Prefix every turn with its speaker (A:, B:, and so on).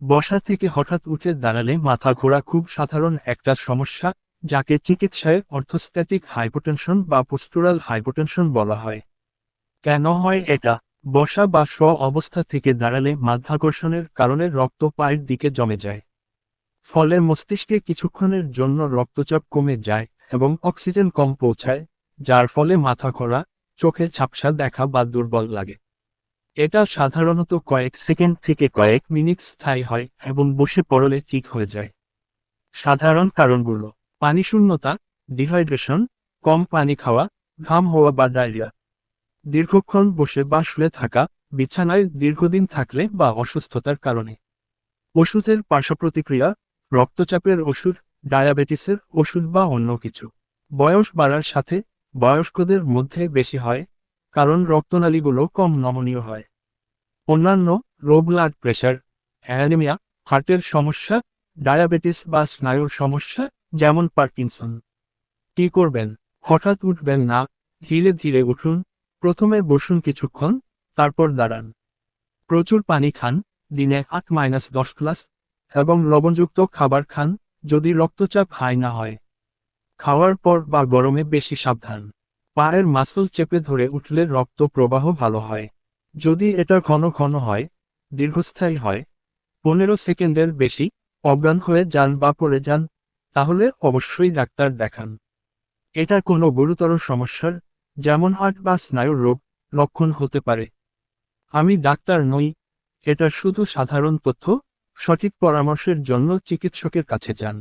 A: বসা থেকে হঠাৎ উঠে দাঁড়ালে মাথা ঘোরা খুব সাধারণ একটা সমস্যা, যাকে চিকিৎসায় অর্থোস্ট্যাটিক হাইপোটেনশন বা পোস্টুরাল হাইপোটেনশন বলা হয়। কেন হয় এটা? বসা বা অবস্থা থেকে দাঁড়ালে মাধ্যাকর্ষণের কারণে রক্ত পায়ের দিকে জমে যায়। ফলে মস্তিষ্কে কিছুক্ষণের জন্য রক্তচাপ কমে যায় এবং অক্সিজেন কম পৌঁছায়, যার ফলে মাথা ঘোরা, চোখে ঝাপসা দেখা বা দুর্বল লাগে। এটা সাধারণত কয়েক সেকেন্ড থেকে কয়েক মিনিট স্থায়ী হয় এবং বসে পড়লে ঠিক হয়ে যায়। সাধারণ কারণগুলো: পানিশূন্যতা, ডিহাইড্রেশন, কম পানি খাওয়া, ঘাম হওয়া বা ডায়রিয়া, দীর্ঘক্ষণ বসে বা শুয়ে থাকা, বিছানায় দীর্ঘদিন থাকলে বা অসুস্থতার কারণে, ওষুধের পার্শ্বপ্রতিক্রিয়া, রক্তচাপের ওষুধ, ডায়াবেটিসের ওষুধ বা অন্য কিছু। বয়স বাড়ার সাথে বয়স্কদের মধ্যে বেশি হয়, কারণ রক্তনালীগুলো কম নমনীয় হয়। অন্যান্য রোগ: ব্লাড প্রেশার, অ্যানিমিয়া, হার্টের সমস্যা, ডায়াবেটিস বা স্নায়ুর সমস্যা যেমন পার্কিনসন। কি করবেন? হঠাৎ উঠবেন না, ধীরে ধীরে উঠুন। প্রথমে বসুন কিছুক্ষণ, তারপর দাঁড়ান। প্রচুর পানি খান, দিনে 8-10 গ্লাস, এবং লবণযুক্ত খাবার খান যদি রক্তচাপ হাই না হয়। খাওয়ার পর বা গরমে বেশি সাবধান। পায়ের মাসল চেপে ধরে উঠলে রক্ত প্রবাহ ভালো হয়। যদি এটা ঘন ঘন হয়, দীর্ঘস্থায়ী হয়, 15 সেকেন্ডের বেশি, অজ্ঞান হয়ে যান বা পড়ে যান, তাহলে অবশ্যই ডাক্তার দেখান। এটা কোনো গুরুতর সমস্যার, যেমন হার্ট বা স্নায়ুর রোগ, লক্ষণ হতে পারে। আমি ডাক্তার নই, এটা শুধু সাধারণ তথ্য। সঠিক পরামর্শের জন্য চিকিৎসকের কাছে যান।